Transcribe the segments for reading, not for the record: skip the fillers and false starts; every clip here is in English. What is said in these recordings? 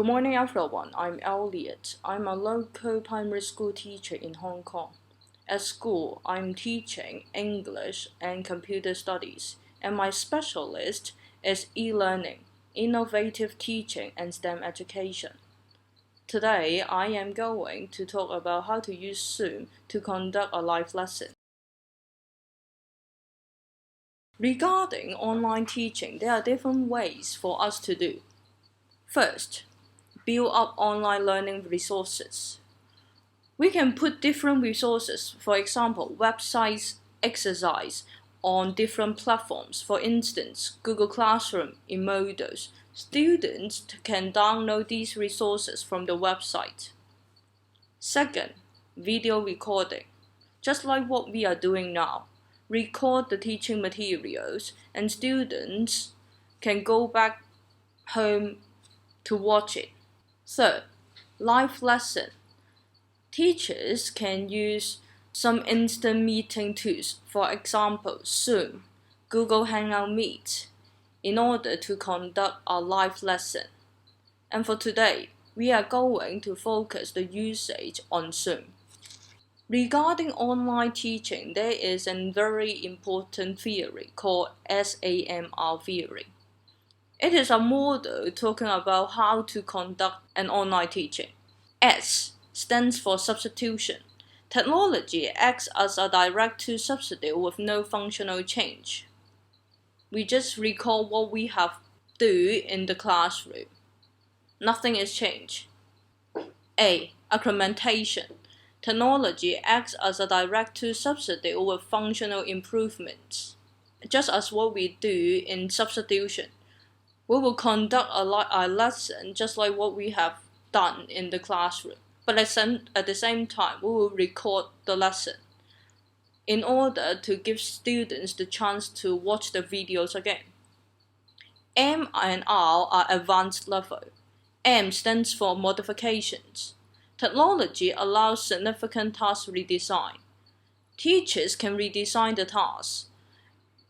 Good morning, everyone. I'm Elliot. I'm a local primary school teacher in Hong Kong. At school, I'm teaching English and computer studies, and my specialist is e-learning, innovative teaching, and STEM education. Today, I am going to talk about how to use Zoom to conduct a live lesson. Regarding online teaching, there are different ways for us to do. First, build up online learning resources. We can put different resources, for example, websites, exercise, on different platforms. For instance, Google Classroom in Moodles. Students can download these resources from the website. Second, video recording. Just like what we are doing now, record the teaching materials and students can go back home to watch it. Third, live lesson. Teachers can use some instant meeting tools, for example, Zoom, Google Hangout Meet, in order to conduct a live lesson. And for today, we are going to focus the usage on Zoom. Regarding online teaching, there is a very important theory called SAMR Theory. It is a model talking about how to conduct an online teaching. S stands for substitution. Technology acts as a direct-to substitute with no functional change. We just recall what we have do in the classroom. Nothing is changed. A. Augmentation. Technology acts as a direct-to substitute with functional improvements. Just as what we do in substitution, we will conduct a lesson just like what we have done in the classroom. But at the same time, we will record the lesson in order to give students the chance to watch the videos again. M and R are advanced level. M stands for modifications. Technology allows significant task redesign. Teachers can redesign the tasks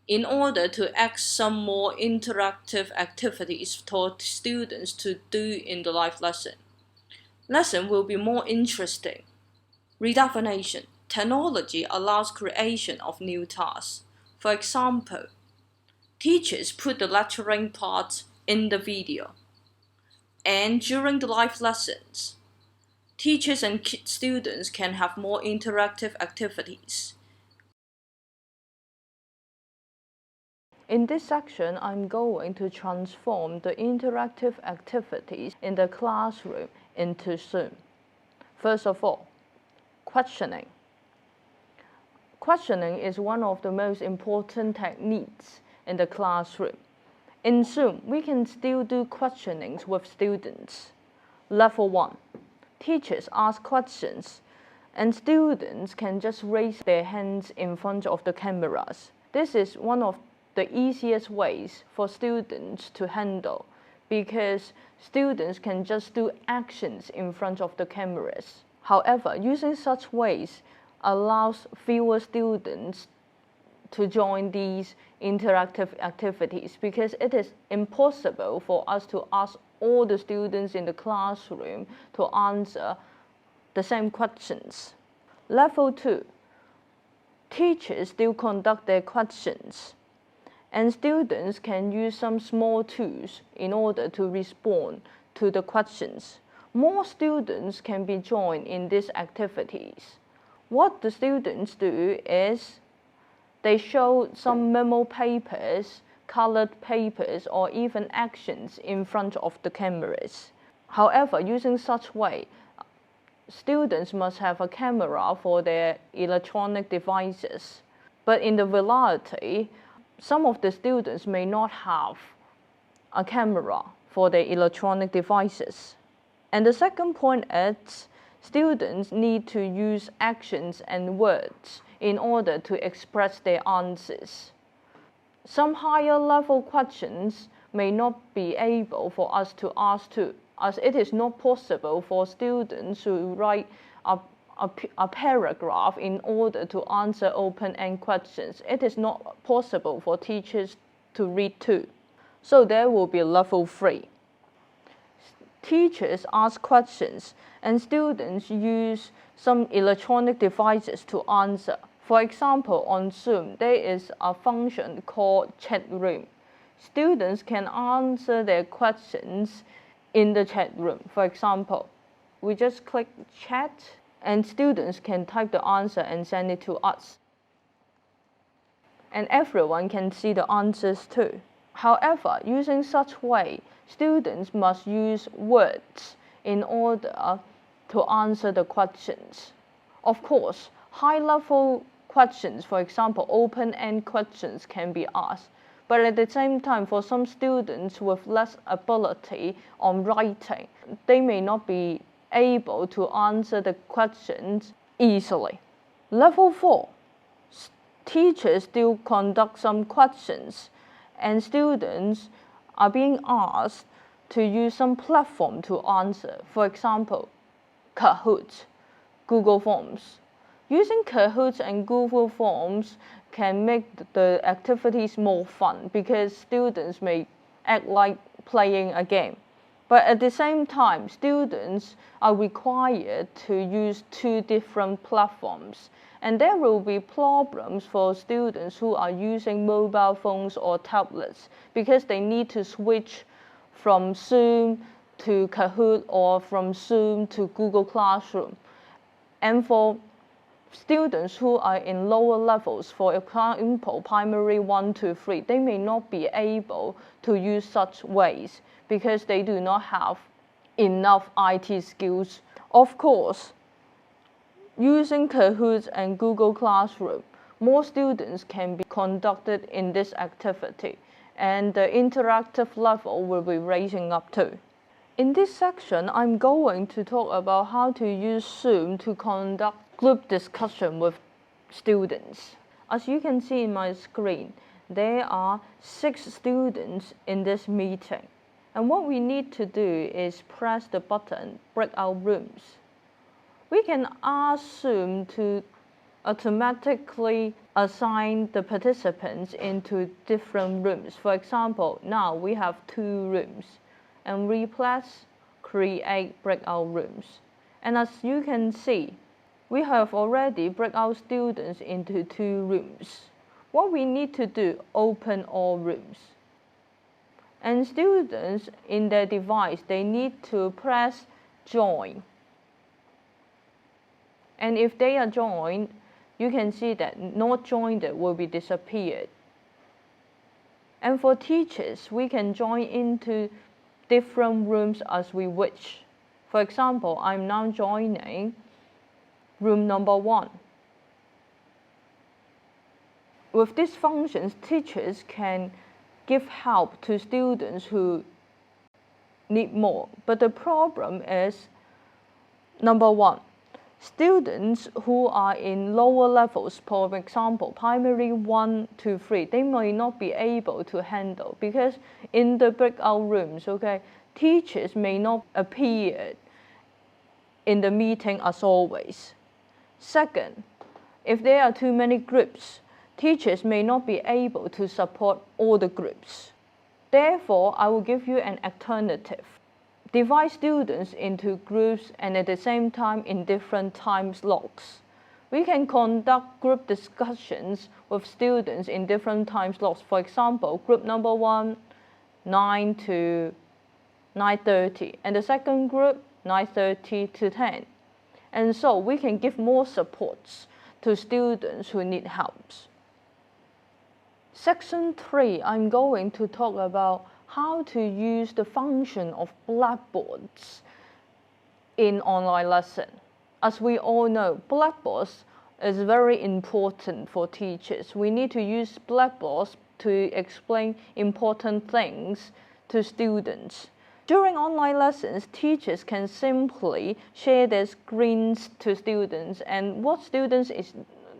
in order to add some more interactive activities for students to do in the live lesson. Lesson will be more interesting. Redefinition. Technology allows creation of new tasks. For example, teachers put the lecturing part in the video. And during the live lessons, teachers and students can have more interactive activities. In this section, I'm going to transform the interactive activities in the classroom into Zoom. First of all, questioning. Questioning is one of the most important techniques in the classroom. In Zoom, we can still do questionings with students. Level 1. Teachers ask questions, and students can just raise their hands in front of the cameras. This is one of the easiest ways for students to handle, because students can just do actions in front of the cameras. However, using such ways allows fewer students to join these interactive activities, because it is impossible for us to ask all the students in the classroom to answer the same questions. Level 2. Teachers still conduct their questions, and students can use some small tools in order to respond to the questions. More students can be joined in these activities. What the students do is they show some memo papers, colored papers, or even actions in front of the cameras. However, using such way, students must have a camera for their electronic devices. But in the reality, some of the students may not have a camera for their electronic devices. And the second point is, students need to use actions and words in order to express their answers. Some higher level questions may not be able for us to ask to, as it is not possible for students to write a paragraph in order to answer open-end questions. It is not possible for teachers to read to. So there will be level 3. teachers ask questions and students use some electronic devices to answer. For example, on Zoom, there is a function called chat room. Students can answer their questions in the chat room. For example, we just click chat and students can type the answer and send it to us. And everyone can see the answers too. However, using such way, students must use words in order to answer the questions. Of course, high-level questions, for example, open-end questions can be asked. But at the same time, for some students with less ability on writing, they may not be able to answer the questions easily. Level 4. Teachers still conduct some questions, and students are being asked to use some platform to answer. For example, Kahoot, Google Forms. Using Kahoot and Google Forms can make the activities more fun because students may act like playing a game. But at the same time, students are required to use 2 different platforms. And there will be problems for students who are using mobile phones or tablets because they need to switch from Zoom to Kahoot or from Zoom to Google Classroom. And for students who are in lower levels, for example, primary 1 to 3, they may not be able to use such ways because they do not have enough IT skills. Of course, using Kahoot and Google Classroom, more students can be conducted in this activity, and the interactive level will be raising up too. In this section, I'm going to talk about how to use Zoom to conduct group discussion with students. As you can see in my screen, there are 6 students in this meeting. And what we need to do is press the button, breakout rooms. We can ask Zoom to automatically assign the participants into different rooms. For example, now we have 2 rooms, and we press create breakout rooms. And as you can see, we have already break out students into 2 rooms. What we need to do, open all rooms. And students in their device, they need to press join. And if they are joined, you can see that not joined will be disappeared. And for teachers, we can join into different rooms as we wish. For example, I'm now joining room number 1. With these functions, teachers can give help to students who need more. But the problem is, number 1, students who are in lower levels, for example, primary 1 to 3, they may not be able to handle because in the breakout rooms, teachers may not appear in the meeting as always. Second, if there are too many groups, teachers may not be able to support all the groups. Therefore, I will give you an alternative. Divide students into groups and at the same time in different time slots. We can conduct group discussions with students in different time slots. For example, group number 1, 9 to 9:30, and the second group, 9:30 to 10. And so we can give more supports to students who need help. Section 3, I'm going to talk about how to use the function of blackboards in online lesson. As we all know, blackboards is very important for teachers. We need to use blackboards to explain important things to students. During online lessons, teachers can simply share their screens to students, and what students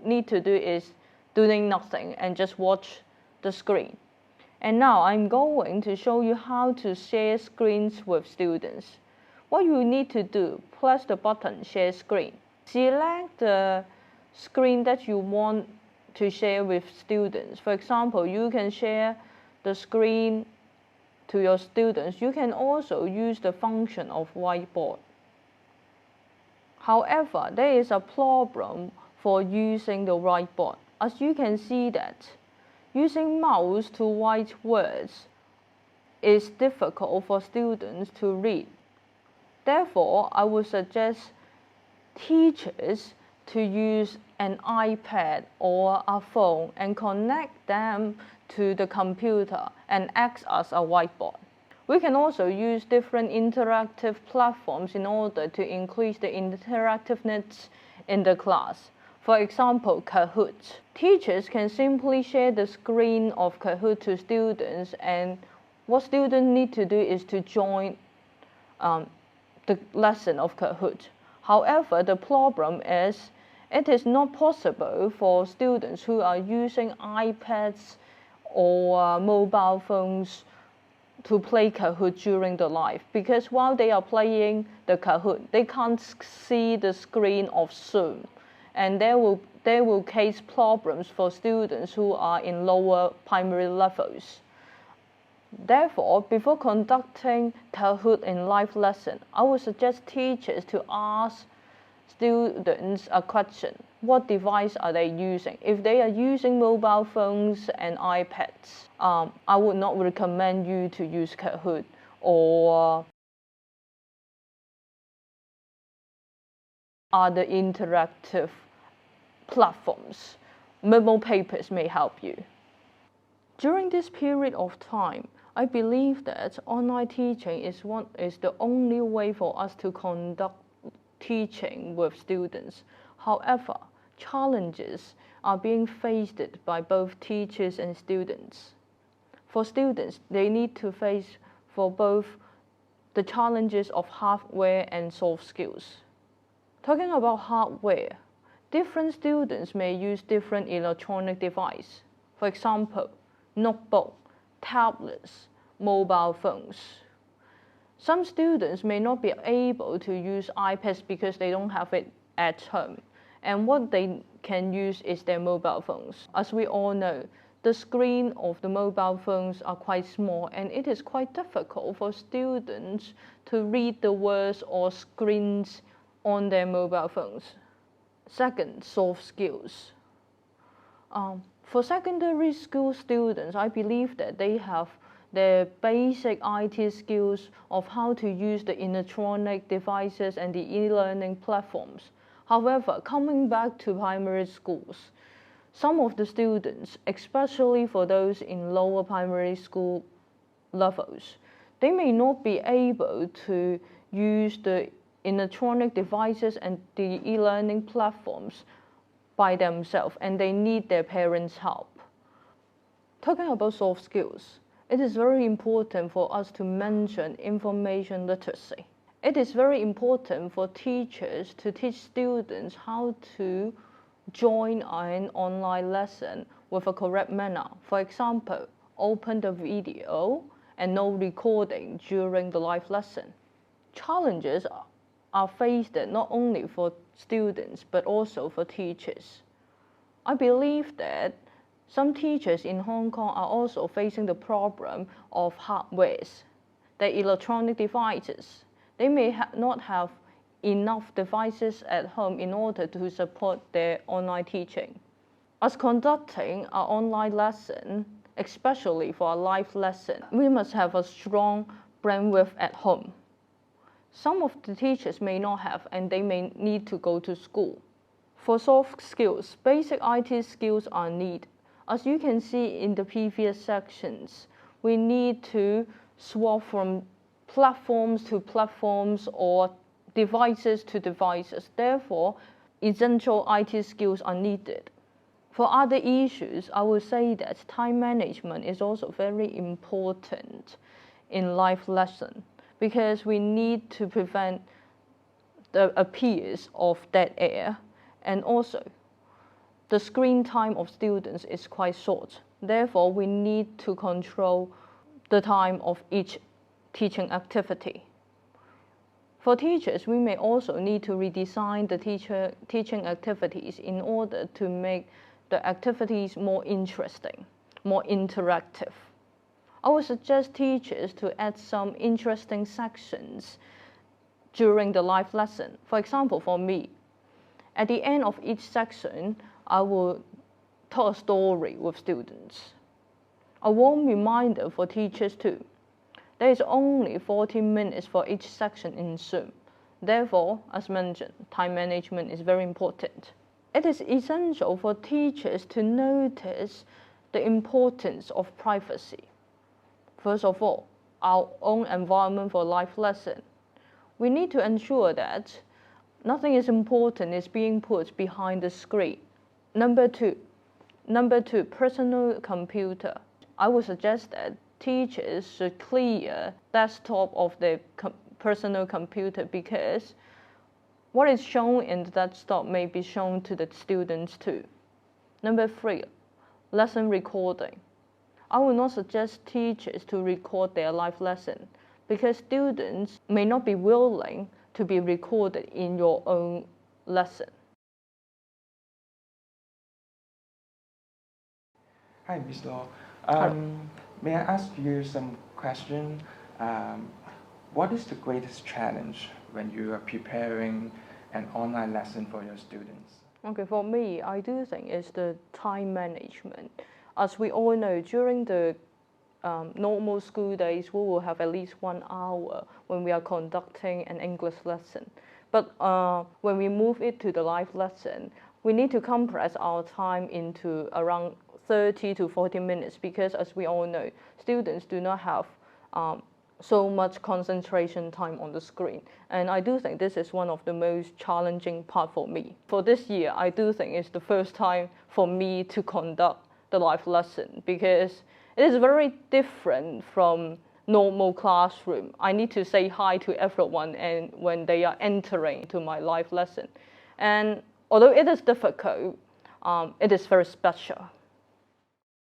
need to do is doing nothing and just watch the screen. And now I'm going to show you how to share screens with students. What you need to do, press the button Share Screen. Select the screen that you want to share with students. For example, you can share the screen to your students, you can also use the function of whiteboard. However, there is a problem for using the whiteboard. As you can see that using mouse to write words is difficult for students to read. Therefore, I would suggest teachers to use an iPad or a phone and connect them to the computer and act as a whiteboard. We can also use different interactive platforms in order to increase the interactiveness in the class. For example, Kahoot. Teachers can simply share the screen of Kahoot to students, and what students need to do is to join the lesson of Kahoot. However, the problem is it is not possible for students who are using iPads or mobile phones to play Kahoot during the live, because while they are playing the Kahoot, they can't see the screen of Zoom, and there will cause problems for students who are in lower primary levels. Therefore, before conducting Kahoot in live lesson, I would suggest teachers to ask students a question. What device are they using? If they are using mobile phones and iPads, I would not recommend you to use Kahoot or other interactive platforms. Memo papers may help you. During this period of time, I believe that online teaching is the only way for us to conduct teaching with students. However, challenges are being faced by both teachers and students. For students, they need to face for both the challenges of hardware and soft skills. Talking about hardware, different students may use different electronic devices. For example, notebook, tablets, mobile phones. Some students may not be able to use iPads because they don't have it at home, and what they can use is their mobile phones. As we all know, the screen of the mobile phones are quite small, and it is quite difficult for students to read the words or screens on their mobile phones. Second, soft skills. For secondary school students, I believe that they have the basic IT skills of how to use the electronic devices and the e-learning platforms. However, coming back to primary schools, some of the students, especially for those in lower primary school levels, they may not be able to use the electronic devices and the e-learning platforms by themselves, and they need their parents' help. Talking about soft skills, it is very important for us to mention information literacy. It is very important for teachers to teach students how to join an online lesson with a correct manner. For example, open the video and no recording during the live lesson. Challenges are faced not only for students but also for teachers. I believe that some teachers in Hong Kong are also facing the problem of hardwares, their electronic devices. They may not have enough devices at home in order to support their online teaching. As conducting an online lesson, especially for a live lesson, we must have a strong bandwidth at home. Some of the teachers may not have, and they may need to go to school. For soft skills, basic IT skills are needed. As you can see in the previous sections, we need to swap from platforms to platforms or devices to devices. Therefore, essential IT skills are needed. For other issues, I would say that time management is also very important in live lesson, because we need to prevent the appearance of dead air, and also the screen time of students is quite short. Therefore, we need to control the time of each teaching activity. For teachers, we may also need to redesign the teaching activities in order to make the activities more interesting, more interactive. I would suggest teachers to add some interesting sections during the live lesson. For example, for me, at the end of each section, I will tell a story with students. A warm reminder for teachers too. There is only 40 minutes for each section in Zoom. Therefore, as mentioned, time management is very important. It is essential for teachers to notice the importance of privacy. First of all, our own environment for live lesson. We need to ensure that nothing is important is being put behind the screen. Number two, personal computer. I would suggest that teachers should clear desktop of their personal computer because what is shown in the desktop may be shown to the students too. Number three, lesson recording. I will not suggest teachers to record their live lesson because students may not be willing to be recorded in your own lesson. Hi, Ms. Law. May I ask you some question? What is the greatest challenge when you are preparing an online lesson for your students? Okay, for me, I do think it's the time management. As we all know, during the normal school days, we will have at least 1 hour when we are conducting an English lesson. But when we move it to the live lesson, we need to compress our time into around 30 to 40 minutes because, as we all know, students do not have so much concentration time on the screen. And I do think this is one of the most challenging part for me. For this year, I do think it's the first time for me to conduct the live lesson because it is very different from normal classroom. I need to say hi to everyone and when they are entering to my live lesson. And although it is difficult, it is very special.